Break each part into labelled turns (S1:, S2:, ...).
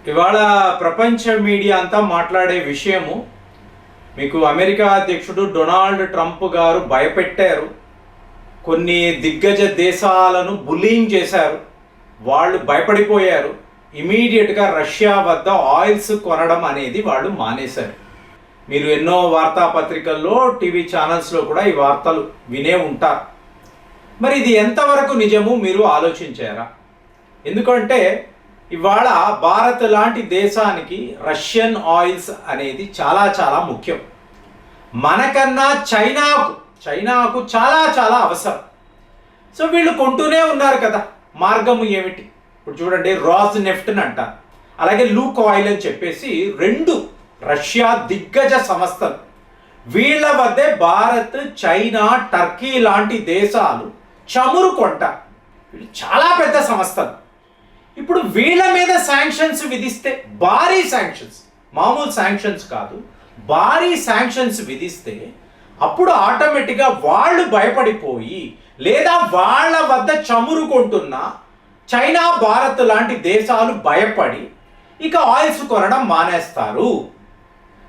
S1: ఇవాళ ప్రపంచ మీడియా అంతా మాట్లాడే విషయము మీకు అమెరికా అధ్యక్షుడు డొనాల్డ్ ట్రంప్ గారు భయపెట్టారు. కొన్ని దిగ్గజ దేశాలను బుల్లింగ్ చేశారు. వాళ్ళు భయపడిపోయారు. ఇమీడియట్గా రష్యా వద్ద ఆయిల్స్ కొనడం అనేది వాళ్ళు మానేశారు. మీరు ఎన్నో వార్తాపత్రికల్లో టీవీ ఛానల్స్లో కూడా ఈ వార్తలు వినే ఉంటారు. మరి ఇది ఎంతవరకు నిజము మీరు ఆలోచించారా? ఎందుకంటే ఇవాళ భారత్ లాంటి దేశానికి రష్యన్ ఆయిల్స్ అనేది చాలా చాలా ముఖ్యం. మనకన్నా చైనాకు చాలా చాలా అవసరం. సో వీళ్ళు కొంటూనే ఉన్నారు కదా. మార్గము ఏమిటి? ఇప్పుడు చూడండి, రాజ్ నెఫ్ట్ అని అంటారు, అలాగే లూక్ ఆయిల్ అని చెప్పేసి రెండు రష్యా దిగ్గజ సంస్థలు. వీళ్ళ వద్దే భారత్, చైనా, టర్కీ లాంటి దేశాలు చమురు కొంటారు. వీళ్ళు చాలా పెద్ద సంస్థలు. ఇప్పుడు వీళ్ళ మీద శాంక్షన్స్ విధిస్తే, భారీ శాంక్షన్స్, మామూలు శాంక్షన్స్ కాదు, భారీ శాంక్షన్స్ విధిస్తే అప్పుడు ఆటోమేటిక్గా వాళ్ళు భయపడిపోయి, లేదా వాళ్ళ వద్ద చమురు కొంటున్న చైనా, భారత్ లాంటి దేశాలు భయపడి ఇక ఆయిల్స్ కొనడం మానేస్తారు.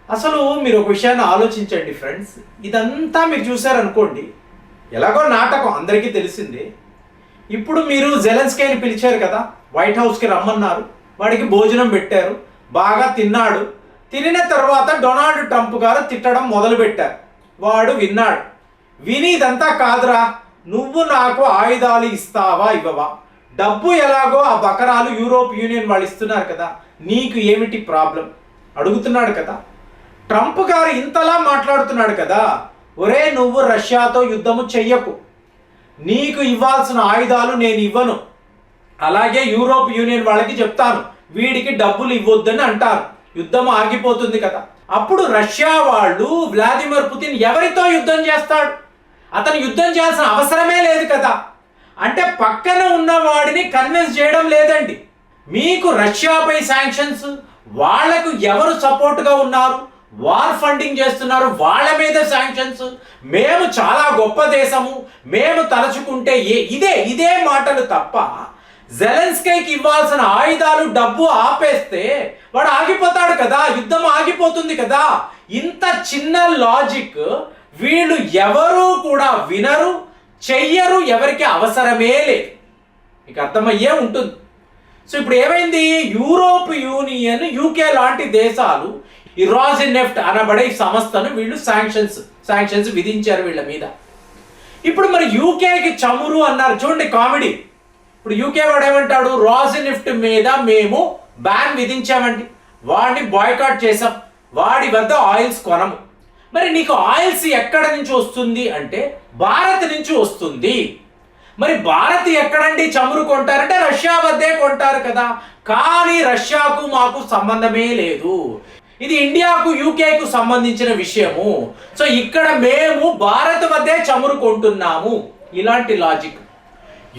S1: అసలు మీరు ఒక విషయాన్ని ఆలోచించండి ఫ్రెండ్స్. ఇదంతా మీరు చూసారనుకోండి, ఎలాగో నాటకం అందరికీ తెలిసిందే. ఇప్పుడు మీరు జెలెన్స్కీని పిలిచారు కదా, వైట్ హౌస్కి రమ్మన్నారు, వాడికి భోజనం పెట్టారు, బాగా తిన్నాడు. తినిన తర్వాత డొనాల్డ్ ట్రంప్ గారు తిట్టడం మొదలుపెట్టారు. వాడు విన్నాడు. విని ఇదంతా కాదురా, నువ్వు నాకు ఆయుధాలు ఇస్తావా ఇవ్వవా, డబ్బు ఎలాగో ఆ బకరాలు యూరోప్ యూనియన్ వాళ్ళు ఇస్తున్నారు కదా, నీకు ఏమిటి ప్రాబ్లం అడుగుతున్నాడు కదా. ట్రంప్ గారు ఇంతలా మాట్లాడుతున్నాడు కదా, ఒరే నువ్వు రష్యాతో యుద్ధము చెయ్యకు, నీకు ఇవ్వాల్సిన ఆయుధాలు నేను ఇవ్వను, అలాగే యూరోప్ యూనియన్ వాళ్ళకి చెప్తాను వీడికి డబ్బులు ఇవ్వొద్దని అంటారు, యుద్ధం ఆగిపోతుంది కదా. అప్పుడు రష్యా వాళ్ళు వ్లాదిమిర్ పుతిన్ ఎవరితో యుద్ధం చేస్తాడు? అతను యుద్ధం చేయాల్సిన అవసరమే లేదు కదా. అంటే పక్కన ఉన్న వాడిని కన్విన్స్ చేయడం లేదండి. మీకు రష్యాపై శాంక్షన్స్, వాళ్లకు ఎవరు సపోర్ట్గా ఉన్నారు, వార్ ఫండింగ్ చేస్తున్నారు, వాళ్ళ మీద శాంక్షన్స్, మేము చాలా గొప్ప దేశము, మేము తలుచుకుంటే ఇదే మాటలు తప్ప జెలెన్స్కీకి ఇవ్వాల్సిన ఆయుధాలు, డబ్బు ఆపేస్తే వాడు ఆగిపోతాడు కదా, యుద్ధం ఆగిపోతుంది కదా. ఇంత చిన్న లాజిక్ వీళ్ళు ఎవరు కూడా వినరు, చెయ్యరు, ఎవరికి అవసరమే లేదు. మీకు అర్థమయ్యే ఉంటుంది. సో ఇప్పుడు ఏమైంది, యూరోప్ యూనియన్, యూకే లాంటి దేశాలు ఈ రాజ్ నెఫ్ట్ అనబడే ఈ సంస్థను వీళ్ళు శాంక్షన్స్ విధించారు వీళ్ళ మీద. ఇప్పుడు మరి యూకేకి చమురు అన్నారు. చూడండి కామెడీ. ఇప్పుడు యూకే వాడు ఏమంటాడు, రాజ్ నెఫ్ట్ మీద మేము బ్యాన్ విధించామండి, వాడిని బాయ్కాట్ చేసాం, వాడి వద్ద ఆయిల్స్ కొనము. మరి నీకు ఆయిల్స్ ఎక్కడ నుంచి వస్తుంది అంటే భారత్ నుంచి వస్తుంది. మరి భారత్ ఎక్కడండి చమురు కొంటారంటే రష్యా వద్దే కొంటారు కదా. కానీ రష్యాకు మాకు సంబంధమే లేదు, ఇది ఇండియాకు యూకేకు సంబంధించిన విషయము. సో ఇక్కడ మేము భారత్ వద్దే చమురు కొంటున్నాము. ఇలాంటి లాజిక్.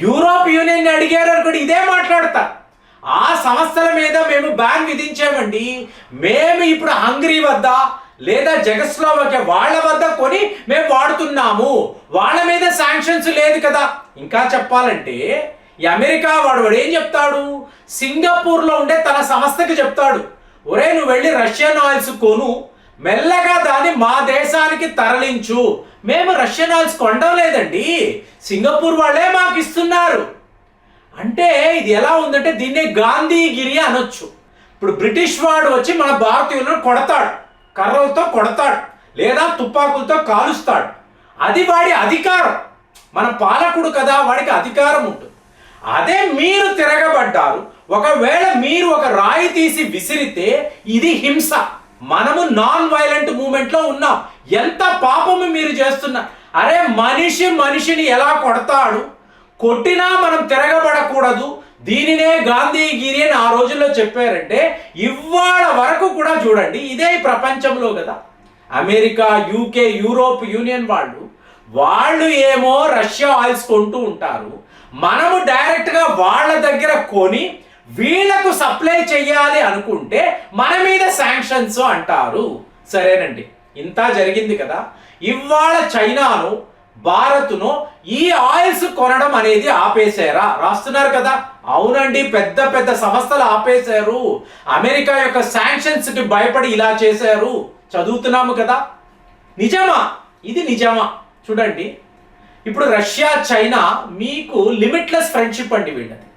S1: యూరోప్ యూనియన్ అడిగారు అనుకోండి, ఇదే మాట్లాడతారు. ఆ సంస్థల మీద మేము బ్యాన్ విధించామండి, మేము ఇప్పుడు హంగరీ వద్ద లేదా జెగస్లోవాకియా వాళ్ళ వద్ద కొని మేము వాడుతున్నాము, వాళ్ళ మీద శాంక్షన్స్ లేదు కదా. ఇంకా చెప్పాలంటే ఈ అమెరికా వాడు ఏం చెప్తాడు, సింగపూర్లో ఉండే తన సంస్థకి చెప్తాడు, ఒరే నువ్వు వెళ్ళి రష్యన్ ఆయిల్స్ కొను, మెల్లగా దాన్ని మా దేశానికి తరలించు, మేము రష్యన్ ఆయిల్స్ కొనడం లేదండి, సింగపూర్ వాళ్ళే మాకు ఇస్తున్నారు. అంటే ఇది ఎలా ఉందంటే దీన్నే గాంధీగిరి అనొచ్చు. ఇప్పుడు బ్రిటిష్ వాడు వచ్చి మన భారతీయులను కొడతాడు, కర్రలతో కొడతాడు, లేదా తుపాకులతో కాలుస్తాడు, అది వాడి అధికారం. మన పాలకుడు కదా, వాడికి అధికారం ఉంటుంది. అదే మీరు తిరగబడ్డారు, ఒకవేళ మీరు ఒక రాయి తీసి విసిరితే ఇది హింస. మనము నాన్ వైలెంట్ మూమెంట్లో ఉన్నాం. ఎంత పాపము మీరు చేస్తున్నారు. అరే మనిషిని ఎలా కొడతాడు, కొట్టినా మనం తిరగబడకూడదు, దీనినే గాంధీగిరి అని ఆ రోజుల్లో చెప్పారంటే ఇవాళ వరకు కూడా చూడండి ఇదే ప్రపంచంలో కదా. అమెరికా, యూకే, యూరోప్ యూనియన్ వాళ్ళు ఏమో రష్యా ఆయిల్స్ కొంటూ ఉంటారు, మనము డైరెక్ట్గా వాళ్ళ దగ్గర కొని వీళ్లకు సప్లై చెయ్యాలి అనుకుంటే మన మీద శాంక్షన్స్ అంటారు. సరేనండి, ఇంత జరిగింది కదా. ఇవాళ చైనాను భారత్ను ఈ ఆయిల్స్ కొనడం అనేది ఆపేశారా? రాస్తున్నారు కదా. అవునండి, పెద్ద పెద్ద సంస్థలు ఆపేశారు. అమెరికా యొక్క శాంక్షన్స్ కి భయపడి ఇలా చేశారు. చదువుతున్నాము కదా. నిజమా? ఇది నిజమా? చూడండి, ఇప్పుడు రష్యా చైనా మీకు లిమిట్లెస్ ఫ్రెండ్షిప్ అండి వీళ్ళది.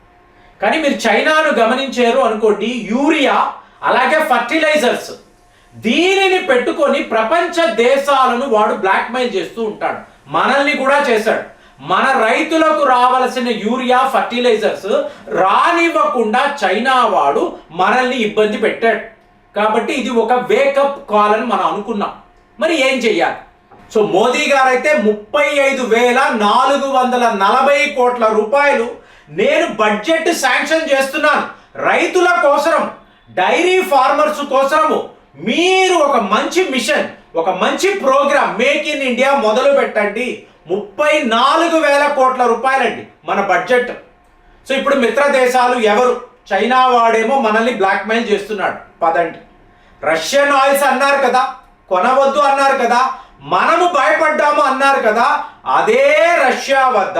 S1: కానీ మీరు చైనాను గమనించారు అనుకోండి, యూరియా అలాగే ఫర్టిలైజర్స్ దీనిని పెట్టుకొని ప్రపంచ దేశాలను వాడు బ్లాక్మెయిల్ చేస్తూ ఉంటాడు. మనల్ని కూడా చేశాడు. మన రైతులకు రావలసిన యూరియా ఫర్టిలైజర్స్ రానివ్వకుండా చైనా వాడు మనల్ని ఇబ్బంది పెట్టాడు. కాబట్టి ఇది ఒక వేకప్ కాల్ అని మనం అనుకున్నాం. మరి ఏం చెయ్యాలి? సో మోదీ గారు అయితే 35,440 కోట్ల రూపాయలు నేను బడ్జెట్ శాంక్షన్ చేస్తున్నాను రైతుల కోసం, డైరీ ఫార్మర్స్ కోసము. మీరు ఒక మంచి మిషన్, ఒక మంచి ప్రోగ్రామ్ మేక్ ఇన్ ఇండియా మొదలు పెట్టండి. 34,000 కోట్ల రూపాయలండి మన బడ్జెట్. సో ఇప్పుడు మిత్ర దేశాలు ఎవరు? చైనా వాడేమో మనల్ని బ్లాక్మెయిల్ చేస్తున్నాడు, పదండి. రష్యన్ ఆయిల్స్ అన్నారు కదా, కొనవద్దు అన్నారు కదా, మనము భయపడ్డాము అన్నారు కదా. అదే రష్యా వద్ద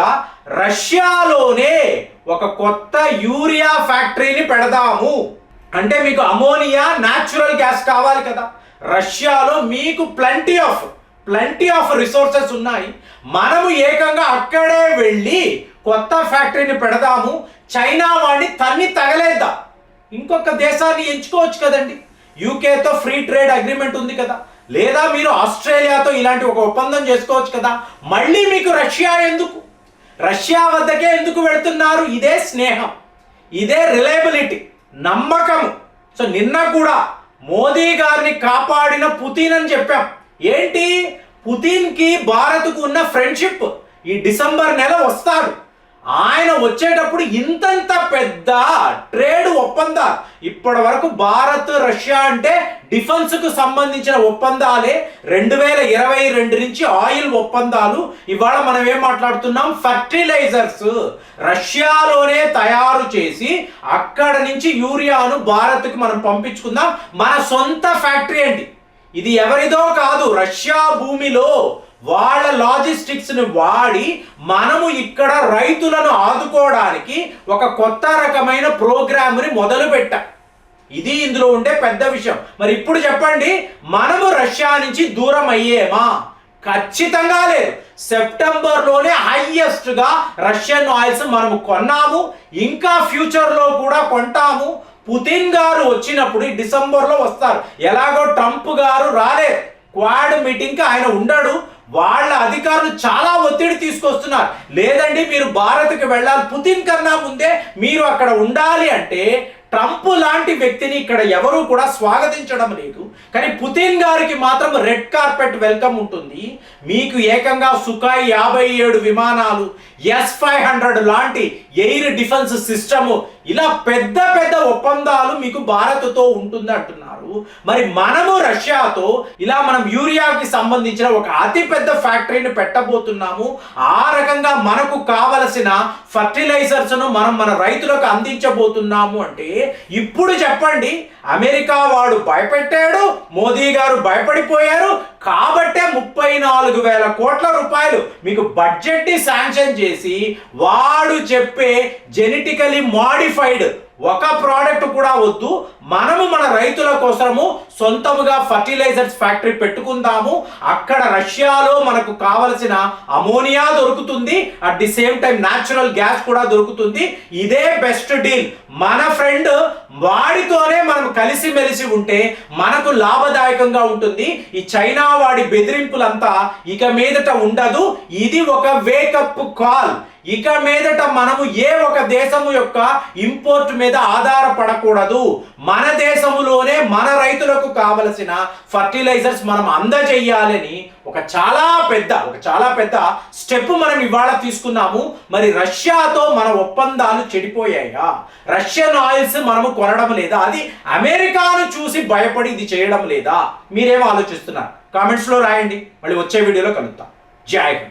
S1: రష్యాలోనే ఒక కొత్త యూరియా ఫ్యాక్టరీని పెడదాము. అంటే మీకు అమోనియా న్యాచురల్ గ్యాస్ కావాలి కదా. రష్యాలో మీకు ప్lenty ఆఫ్ రిసోర్సెస్ ఉన్నాయి. మనము ఏకంగా అక్కడే వెళ్ళి కొత్త ఫ్యాక్టరీని పెడదాము. చైనా వాడిని తన్ని తగలేద్దాం. ఇంకొక దేశాన్ని ఎంచుకోవచ్చు కదండి. యూకేతో ఫ్రీ ట్రేడ్ అగ్రిమెంట్ ఉంది కదా, లేదా మీరు ఆస్ట్రేలియాతో ఇలాంటి ఒక ఒప్పందం చేసుకోవచ్చు కదా. మళ్ళీ మీకు రష్యా ఎందుకు? రష్యా వద్దకే ఎందుకు వెళ్తున్నారు? ఇదే స్నేహం, ఇదే రిలయబిలిటీ, నమ్మకము. సో నిన్న కూడా మోదీ గారిని కాపాడిన పుతిన్ అని చెప్పాం. ఏంటి? పుతిన్కి భారత్కు ఉన్న ఫ్రెండ్షిప్. ఈ డిసెంబర్ నెల వస్తాడు. ఆయన వచ్చేటప్పుడు ఇంతంత పెద్ద ట్రేడ్ ఒప్పందాలు, ఇప్పటి వరకు భారత్ రష్యా అంటే డిఫెన్స్ కు సంబంధించిన ఒప్పందాలే. 2022 నుంచి ఆయిల్ ఒప్పందాలు. ఇవాళ మనం ఏం మాట్లాడుతున్నాం? ఫర్టిలైజర్స్ రష్యాలోనే తయారు చేసి అక్కడ నుంచి యూరియాను భారత్కి మనం పంపించుకుందాం. మన సొంత ఫ్యాక్టరీ అండి ఇది, ఎవరిదో కాదు. రష్యా భూమిలో వాళ్ళ లాజిస్టిక్స్ ని వాడి మనము ఇక్కడ రైతులను ఆదుకోవడానికి ఒక కొత్త రకమైన ప్రోగ్రామ్ ని మొదలు పెట్టాం. ఇది ఇందులో ఉండే పెద్ద విషయం. మరి ఇప్పుడు చెప్పండి, మనము రష్యా నుంచి దూరం అయ్యేమా? ఖచ్చితంగా లేదు. సెప్టెంబర్లోనే హైయెస్ట్ గా రష్యన్ ఆయిల్స్ మనము కొన్నాము, ఇంకా ఫ్యూచర్ లో కూడా కొంటాము. పుతిన్ గారు వచ్చినప్పుడు డిసెంబర్లో వస్తారు. ఎలాగో ట్రంప్ గారు రాలేదు, క్వాడ్ మీటింగ్ కి ఆయన ఉండడు. వాళ్ళ అధికారులు చాలా ఒత్తిడి తీసుకొస్తున్నారు. లేదండి మీరు భారత్కి వెళ్ళాలి, పుతిన్ కన్నా ముందే మీరు అక్కడ ఉండాలి అంటే ట్రంప్ లాంటి వ్యక్తిని ఇక్కడ ఎవరూ కూడా స్వాగతించడం లేదు. కానీ పుతిన్ గారికి మాత్రం రెడ్ కార్పెట్ వెల్కమ్ ఉంటుంది. మీకు ఏకంగా సుఖాయ్ 57 విమానాలు, S-500 లాంటి ఎయిర్ డిఫెన్స్ సిస్టము, ఇలా పెద్ద పెద్ద ఒప్పందాలు మీకు భారత్తో ఉంటుంది అంటున్నారు. మరి మనము రష్యాతో ఇలా మనం యూరియాకి సంబంధించిన ఒక అతి పెద్ద ఫ్యాక్టరీని పెట్టబోతున్నాము. ఆ రకంగా మనకు కావలసిన ఫర్టిలైజర్స్ ను మనం మన రైతులకు అందించబోతున్నాము అంటే ఇప్పుడు చెప్పండి, అమెరికా వాడు భయపెట్టాడు, మోదీ గారు భయపడిపోయారు. కాబట్టే 34,000 కోట్ల రూపాయలు మీకు బడ్జెట్ ని శాంక్షన్ చేసి వాడు చెప్పే జెనెటికలీ మాడిఫైడ్ ఒక ప్రోడక్ట్ కూడా వద్దు, మనము మన రైతుల కోసము సొంతముగా ఫర్టిలైజర్స్ ఫ్యాక్టరీ పెట్టుకుందాము. అక్కడ రష్యాలో మనకు కావలసిన అమోనియా దొరుకుతుంది, at the same time natural gas కూడా దొరుకుతుంది. ఇదే బెస్ట్ డీల్. మన ఫ్రెండ్ వాడితోనే మనం కలిసిమెలిసి ఉంటే మనకు లాభదాయకంగా ఉంటుంది. ఈ చైనా వాడి బెదిరింపులంతా ఇక మీదట ఉండదు. ఇది ఒక వేకప్ కాల్. ఇక మీదట మనము ఏ ఒక దేశము యొక్క ఇంపోర్ట్ మీద ఆధారపడకూడదు. మన దేశములోనే మన రైతులకు కావలసిన ఫర్టిలైజర్స్ మనం అందజేయాలని ఒక చాలా పెద్ద స్టెప్ మనం ఇవాళ తీసుకున్నాము. మరి రష్యాతో మన ఒప్పందాలు చెడిపోయాయా? రష్యన్ ఆయిల్స్ మనము కొనడం లేదా? అది అమెరికాను చూసి భయపడి ఇది చేయడం లేదా? మీరేం ఆలోచిస్తున్నారు? కామెంట్స్ లో రాయండి. మళ్ళీ వచ్చే వీడియోలో కలుద్దాం. జై హింద్.